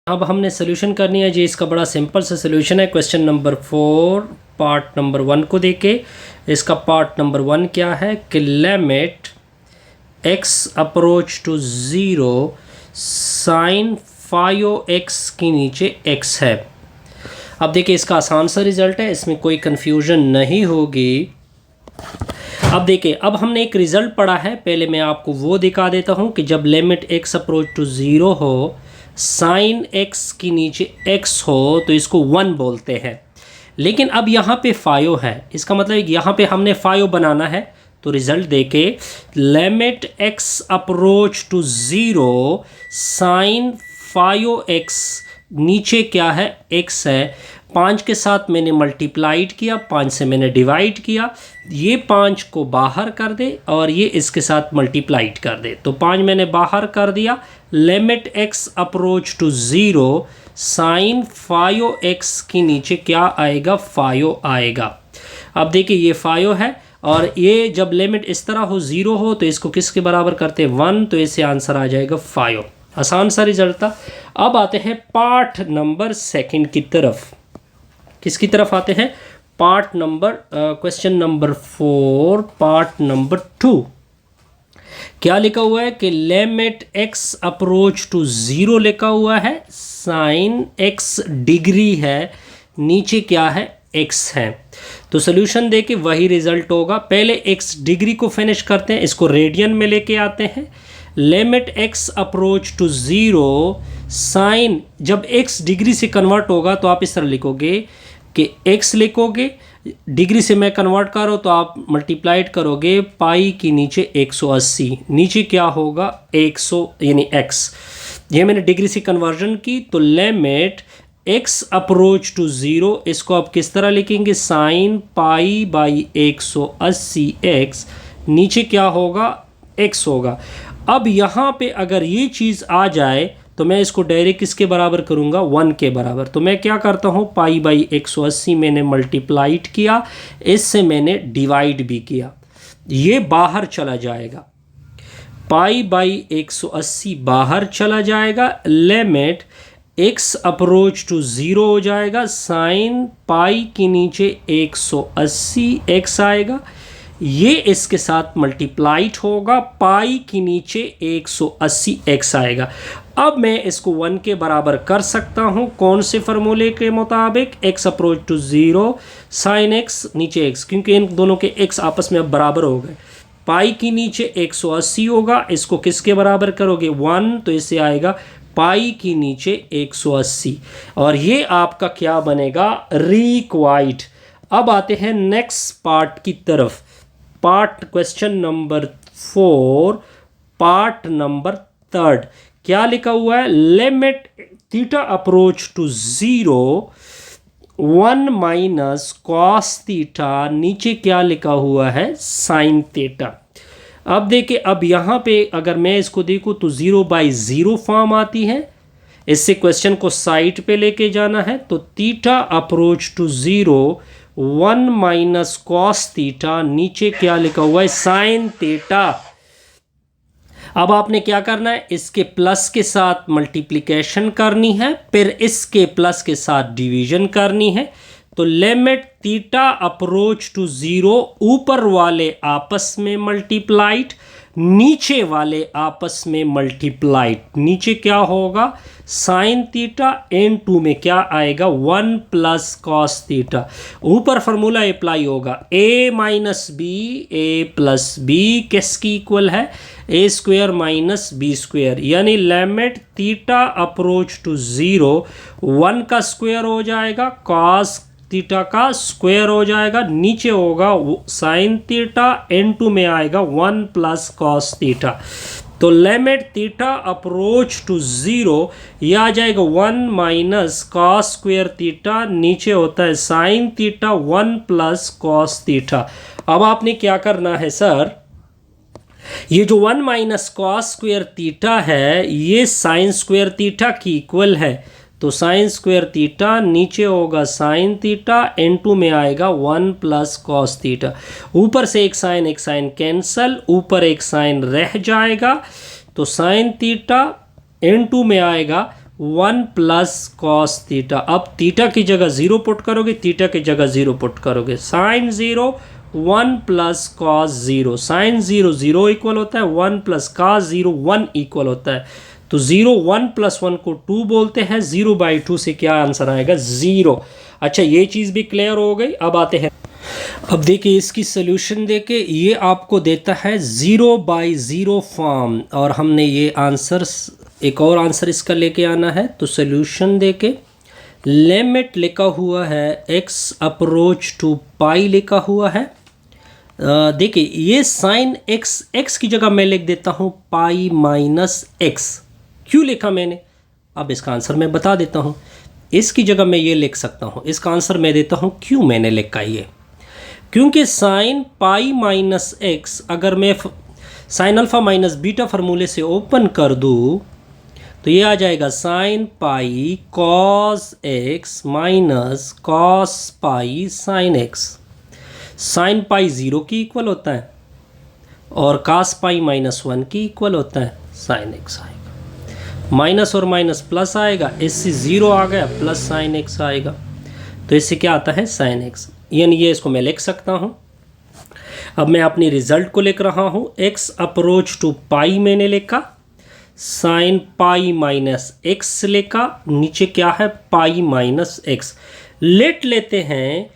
अब हमने सोल्यूशन करनी है जी। इसका बड़ा सिंपल सा सोल्यूशन है। क्वेश्चन नंबर 4 पार्ट नंबर 1 को देखे। इसका पार्ट नंबर 1 क्या है कि limit x approach to 0 sine five x के नीचे x है। अब देखिए इसका आसान सा रिजल्ट है, इसमें कोई कन्फ्यूजन नहीं होगी। अब देखिए, अब हमने एक रिजल्ट पढ़ा है, पहले मैं आपको वो दिखा देता हूँ कि जब लिमिट x अप्रोच टू 0 हो साइन x की नीचे x हो तो इसको 1 बोलते हैं। लेकिन अब यहाँ पे 5 है, इसका मतलब यहाँ पे हमने 5 बनाना है। तो रिजल्ट देके limit x approach to 0 sine 5x नीचे क्या है x है। 5 के साथ मैंने मल्टीप्लाइड किया, 5 से मैंने डिवाइड किया, ये 5 को बाहर कर दे और ये इसके साथ मल्टीप्लाइड कर दे। तो 5 मैंने बाहर कर दिया। Limit x approach to 0 sine 5x के नीचे क्या आएगा, 5 आएगा। अब देखिए ये 5 है और ये जब लिमिट इस तरह हो 0 हो तो इसको किसके बराबर करते हैं, 1, तो इससे आंसर आ जाएगा 5। आसान सा रिजल्ट था। अब आते हैं पार्ट नंबर 2 की तरफ। किसकी तरफ आते हैं, part number question number 4 part number 2। क्या लिखा हुआ है कि लिमिट x अप्रोच टू 0 लिखा हुआ है, साइन x डिग्री है, नीचे क्या है, x है। तो सोल्यूशन देके वही रिजल्ट होगा। पहले x डिग्री को फिनिश करते हैं, इसको रेडियन में लेके आते हैं। Limit x approach to 0 sine, जब x डिग्री से कन्वर्ट होगा तो आप इस तरह लिखोगे कि x लिखोगे, डिग्री से मैं कन्वर्ट कर रहा हूँ तो आप मल्टीप्लाइड करोगे पाई की नीचे 180, नीचे क्या होगा 100 यानी x। ये मैंने डिग्री से कन्वर्जन की। तो लिमिट x अप्रोच टू 0, इसको आप किस तरह लिखेंगे, साइन पाई बाई 180 x, नीचे क्या होगा, x होगा। अब यहाँ पे अगर ये चीज़ आ जाए तो मैं इसको डायरेक्ट किसके बराबर करूँगा, 1 के बराबर। तो मैं क्या करता हूँ, पाई बाई 180 मैंने मल्टीप्लाइड किया, इससे मैंने डिवाइड भी किया, ये बाहर चला जाएगा। पाई बाई 180 बाहर चला जाएगा। लिमिट x अप्रोच टू 0 हो जाएगा, साइन पाई के नीचे 180 x आएगा, ये इसके साथ मल्टीप्लाइड होगा, पाई के नीचे 180 x आएगा। अब मैं इसको 1 के बराबर कर सकता हूँ, कौन से फार्मूले के मुताबिक, x approach to 0 sine x नीचे x, क्योंकि इन दोनों के x आपस में अब बराबर हो गए। पाई की नीचे 180 होगा, इसको किसके बराबर करोगे, 1, तो इससे आएगा पाई की नीचे 180, और ये आपका क्या बनेगा, रिक्वाइर्ड। अब आते हैं नेक्स्ट पार्ट की तरफ। Part question number 4 part number 3। क्या लिखा हुआ है, limit theta approach to 0 1 minus cos theta, नीचे क्या लिखा हुआ है, साइन थीटा। अब देखिए, अब यहाँ पे अगर मैं इसको देखूँ तो 0/0 फॉर्म आती है, इससे क्वेश्चन को साइड पे लेके जाना है। तो theta approach to 0 1 minus cos theta, नीचे क्या लिखा हुआ है, साइन थीटा। अब आपने क्या करना है, इसके प्लस के साथ मल्टीप्लिकेशन करनी है, फिर इसके प्लस के साथ डिवीजन करनी है। तो लिमिट थीटा अप्रोच टू 0, ऊपर वाले आपस में मल्टीप्लाइड, नीचे वाले आपस में मल्टीप्लाइड, नीचे क्या होगा, साइन थीटा, n2 में क्या आएगा, 1 प्लस कॉस थीटा। ऊपर फार्मूला अप्लाई होगा, a minus B, A plus B किसकी इक्वल है, a square minus B square, यानी लिमिट थीटा अप्रोच टू 0 1 का स्क्वायर हो जाएगा, कॉस थीटा का स्क्वायर हो जाएगा, नीचे होगा साइन थीटा, n2 में आएगा 1 प्लस कॉस थीटा। तो लिमिट थीटा अप्रोच टू 0, यह आ जाएगा 1 माइनस कॉस स्क्वायर थीटा, नीचे होता है sine theta 1 plus cos theta. अब आपने क्या करना है सर, ये जो 1 माइनस कॉस स्क्वायर थीटा है ये साइन स्क्वायर थीटा की इक्वल है, तो साइन स्क्वायर थीटा, नीचे होगा साइन थीटा, n2 में आएगा 1 प्लस कॉस थीटा। ऊपर से एक साइन कैंसल, ऊपर एक साइन रह जाएगा, तो साइन थीटा n2 में आएगा 1 प्लस कॉस थीटा। अब थीटा की जगह 0 पुट करोगे, थीटा की जगह 0 पुट करोगे, sine 0 1 plus cos 0, sine 0 0 equal होता है, 1 प्लस कॉस 0 1 इक्वल होता है। तो 0 1 प्लस 1 को 2 बोलते हैं, 0/2 से क्या आंसर आएगा 0। अच्छा, ये चीज़ भी क्लियर हो गई। अब आते हैं, अब देखिए इसकी सोल्यूशन देके ये आपको देता है 0/0 फॉर्म, और हमने ये आंसर, एक और आंसर इसका लेके आना है। तो सोल्यूशन देके लिमिट लिखा हुआ है x अप्रोच टू पाई लिखा हुआ है। देखिए ये साइन x की जगह मैं लिख देता हूँ पाई माइनस x। क्यों लिखा मैंने, अब इसका आंसर मैं बता देता हूँ। इसकी जगह मैं ये लिख सकता हूँ, इसका आंसर मैं देता हूँ क्यों मैंने लिखा ये, क्योंकि साइन पाई माइनस एक्स अगर मैं साइन अल्फ़ा माइनस बीटा फार्मूले से ओपन कर दूँ तो ये आ जाएगा sine pi cos x minus cos pi sine x. Sine pi 0 की इक्वल होता है और कॉस पाई -1 की इक्वल होता है, साइन एक्स आएगा। माइनस और माइनस प्लस आएगा, इससे 0 आ गया, प्लस साइन एक्स आएगा। तो इससे क्या आता है साइन एक्स, यानी ये इसको मैं लिख सकता हूँ। अब मैं अपनी रिजल्ट को लिख रहा हूँ, x अप्रोच टू पाई मैंने लिखा, साइन पाई माइनस एक्स लिखा, नीचे क्या है पाई माइनस एक्स। लेट लेते हैं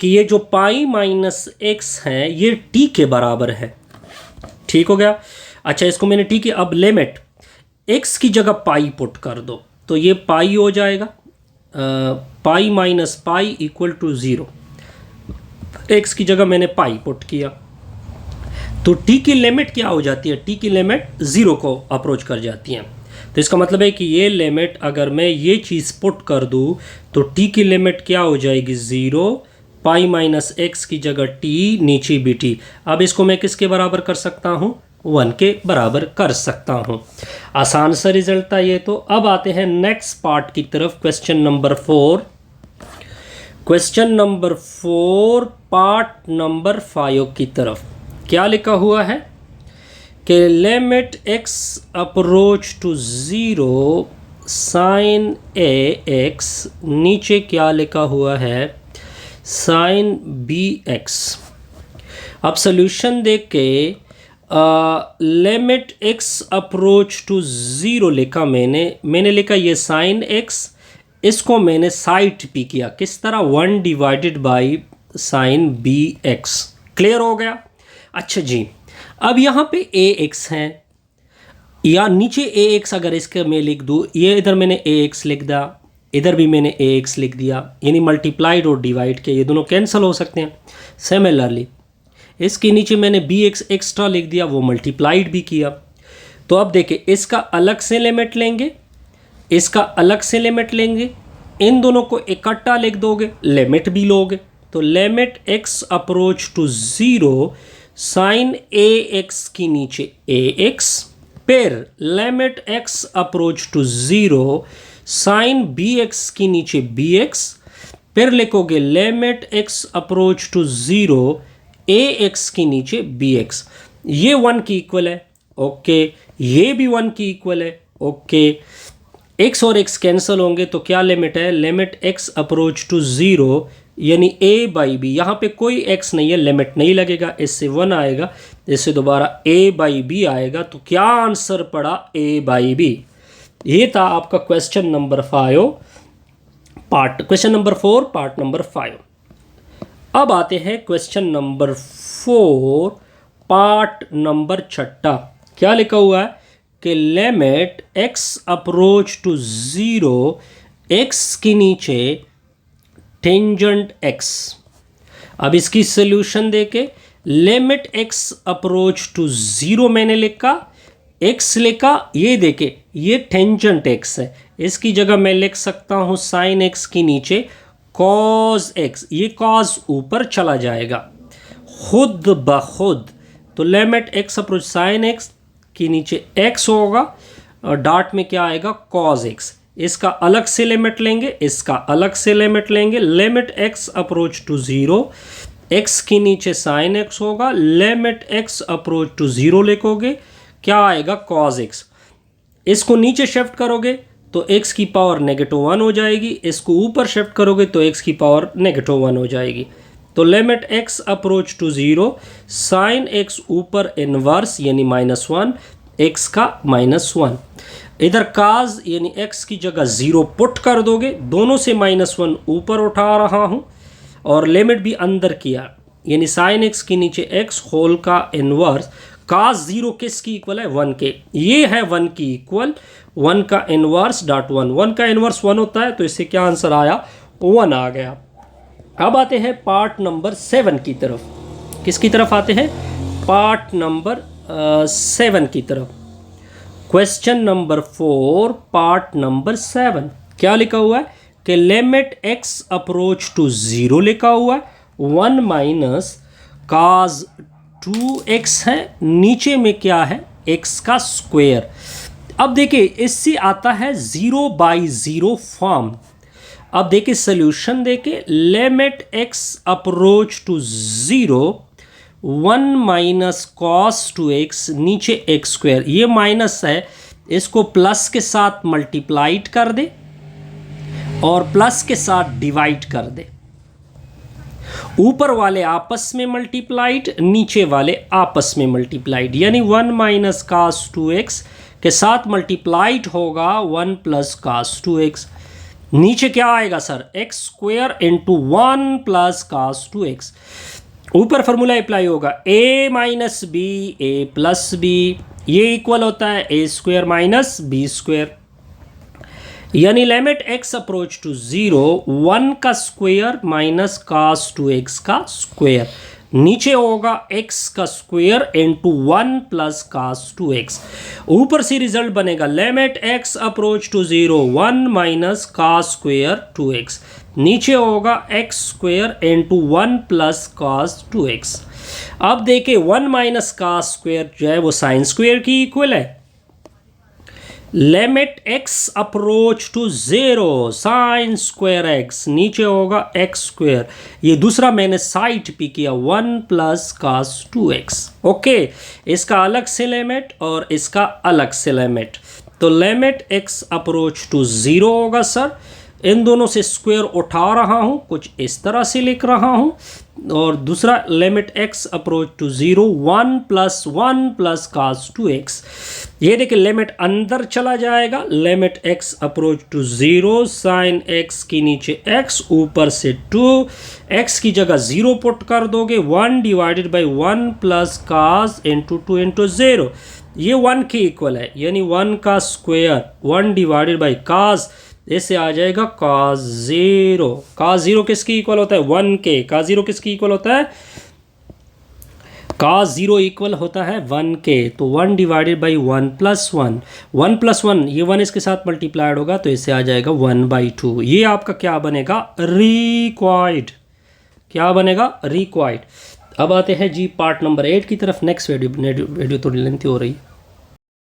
कि ये जो पाई माइनस एक्स है ये t के बराबर है, ठीक हो गया। अच्छा, इसको मैंने t की, अब लिमिट x की जगह पाई पुट कर दो तो ये पाई हो जाएगा, pi minus pi equal to 0। x की जगह मैंने पाई पुट किया तो t की लिमिट क्या हो जाती है, t की लिमिट 0 को अप्रोच कर जाती है। तो इसका मतलब है कि ये लिमिट अगर मैं ये चीज़ पुट कर दूँ तो t की लिमिट क्या हो जाएगी 0, पाई माइनस एक्स की जगह t, नीचे भी t। अब इसको मैं किसके बराबर कर सकता हूँ, 1 के बराबर कर सकता हूँ। आसान सा रिजल्ट था ये। तो अब आते हैं नेक्स्ट पार्ट की तरफ, question number 4। Question number 4 part number 5 की तरफ क्या लिखा हुआ है कि limit x approach to 0 sine ax, नीचे क्या लिखा हुआ है साइन bx। अब सोल्यूशन देख के लिमिट x अप्रोच टू 0 लिखा मैंने लिखा ये साइन x, इसको मैंने साइड p किया, किस तरह 1 divided by sine bx। Clear हो गया। अच्छा जी, अब यहाँ पे ax है या नीचे ax, अगर इसके मैं लिख दूँ, ये इधर मैंने ax लिख दिया, इधर भी मैंने ax लिख दिया, यानी मल्टीप्लाइड और डिवाइड किया, ये दोनों कैंसिल हो सकते हैं। सिमिलरली इसके नीचे मैंने bx एक्स्ट्रा लिख दिया, वो मल्टीप्लाइड भी किया। तो अब देखिए इसका अलग से लिमिट लेंगे, इसका अलग से लिमिट लेंगे, इन दोनों को इकट्ठा लिख दोगे, लिमिट भी लोगे। तो limit x approach to 0 sine ax की नीचे ax, फिर limit x approach to 0 sine bx की नीचे bx, फिर लिखोगे limit x approach to 0 ax की नीचे bx। ये 1 की इक्वल है, ओके, ये भी 1 की इक्वल है, ओके। x और x कैंसिल होंगे तो क्या लिमिट है, लिमिट x अप्रोच टू 0 यानी a बाई बी, यहाँ पे कोई x नहीं है, लिमिट नहीं लगेगा, इससे 1 आएगा, इससे दोबारा a बाई बी आएगा। तो क्या आंसर पड़ा a बाई बी। ये था आपका question number 5 part, question number 4 part number 5। अब आते हैं क्वेश्चन नंबर 4 पार्ट नंबर 6। क्या लिखा हुआ है कि limit x approach to 0 x के नीचे टेंजेंट x। अब इसकी सोल्यूशन देके लिमिट x अप्रोच टू 0 मैंने लिखा, x लिखा, ये देखे ये टेंजेंट x है, इसकी जगह मैं लिख सकता हूँ साइन x की नीचे कॉस x, ये कॉस ऊपर चला जाएगा खुद ब खुद। तो limit x approach sine x की नीचे x होगा और डॉट में क्या आएगा कॉस x। इसका अलग से लिमिट लेंगे, इसका अलग से लिमिट लेंगे, limit x approach to 0 x की नीचे साइन x होगा, लिमिट x अप्रोच टू 0 लिखोगे, क्या आएगा कॉस x। इसको नीचे शिफ्ट करोगे तो x की पावर -1 हो जाएगी, इसको ऊपर शिफ्ट करोगे तो x की पावर -1 हो जाएगी। तो limit x approach to 0, sine x ऊपर इनवर्स यानी -1, x का -1। इधर काज यानी x की जगह 0 पुट कर दोगे, दोनों से -1 ऊपर उठा रहा हूँ और लिमिट भी अंदर किया, यानी साइन x के नीचे x होल का इनवर्स। काज 0 किसकी इक्वल है? 1 के। ये है 1 की इक्वल, 1 का इनवर्स डॉट 1, 1 का इनवर्स 1 होता है, तो इससे क्या आंसर आया? 1 आ गया। अब आते हैं पार्ट नंबर 7 की तरफ। किसकी तरफ आते हैं? पार्ट नंबर 7 की तरफ। क्वेश्चन नंबर 4 पार्ट नंबर 7 क्या लिखा हुआ है कि लिमिट x अप्रोच टू 0 लिखा हुआ है, 1 माइनस काज 2x है, नीचे में क्या है? x का स्क्वायर। अब देखिए इससे आता है 0/0 फॉर्म। अब देखिए सोल्यूशन देखिए, limit x approach to 0, 1 minus cos 2x, नीचे x स्क्वायर, ये माइनस है, इसको प्लस के साथ मल्टीप्लाइड कर दे और प्लस के साथ डिवाइड कर दे। ऊपर वाले आपस में मल्टीप्लाइड, नीचे वाले आपस में मल्टीप्लाइड, यानी 1 माइनस कास 2x के साथ मल्टीप्लाइड होगा 1 प्लस कास 2x। नीचे क्या आएगा sir? X square into 1 plus cos 2x। ऊपर फॉर्मूला अप्लाई होगा a minus B A plus B, ये इक्वल होता है a square minus B square, यानी लिमिट x अप्रोच टू 0, 1 का स्क्वायर माइनस कास 2x का स्क्वायर, नीचे होगा x का square into 1 plus cos 2x। ऊपर से रिजल्ट बनेगा limit x approach to 0, 1 minus cos square 2x, नीचे होगा x square into 1 plus cos 2x। अब देखिए 1 माइनस कास स्क्वायर जो है वो साइन स्क्वायर की इक्वल है। Limit x approach to 0, sine square x, नीचे होगा x स्क्वायर, ये दूसरा मैंने साइड पे किया 1 प्लस कास 2x। ओके, इसका अलग से लिमिट और इसका अलग से लिमिट, तो लिमिट x अप्रोच टू 0 होगा सर, इन दोनों से स्क्वायर उठा रहा हूँ, कुछ इस तरह से लिख रहा हूँ, और दूसरा limit x approach to 0, 1 plus cos 2x। ये देखिए लिमिट अंदर चला जाएगा, limit x approach to 0, sine x की नीचे x, ऊपर से 2, x की जगह 0 पुट कर दोगे, 1 divided by 1 plus cos into 2 into 0, ये 1 के इक्वल है, यानी 1 का स्क्वायर 1 डिवाइडेड बाई कास, इससे आ जाएगा कास 0। कास 0 किसकी इक्वल होता है? 1 के। कास 0 किसकी इक्वल होता है? कास 0 इक्वल होता है 1 के, तो 1 डिवाइडेड बाई 1 प्लस 1, 1 प्लस 1, ये 1 इसके साथ मल्टीप्लाइड होगा तो इससे आ जाएगा 1/2। ये आपका क्या बनेगा? रिक्वायर्ड। क्या बनेगा? रिक्वायर्ड। अब आते हैं जी पार्ट नंबर 8 की तरफ। नेक्स्ट वीडियो थोड़ी लेंथी हो रही है।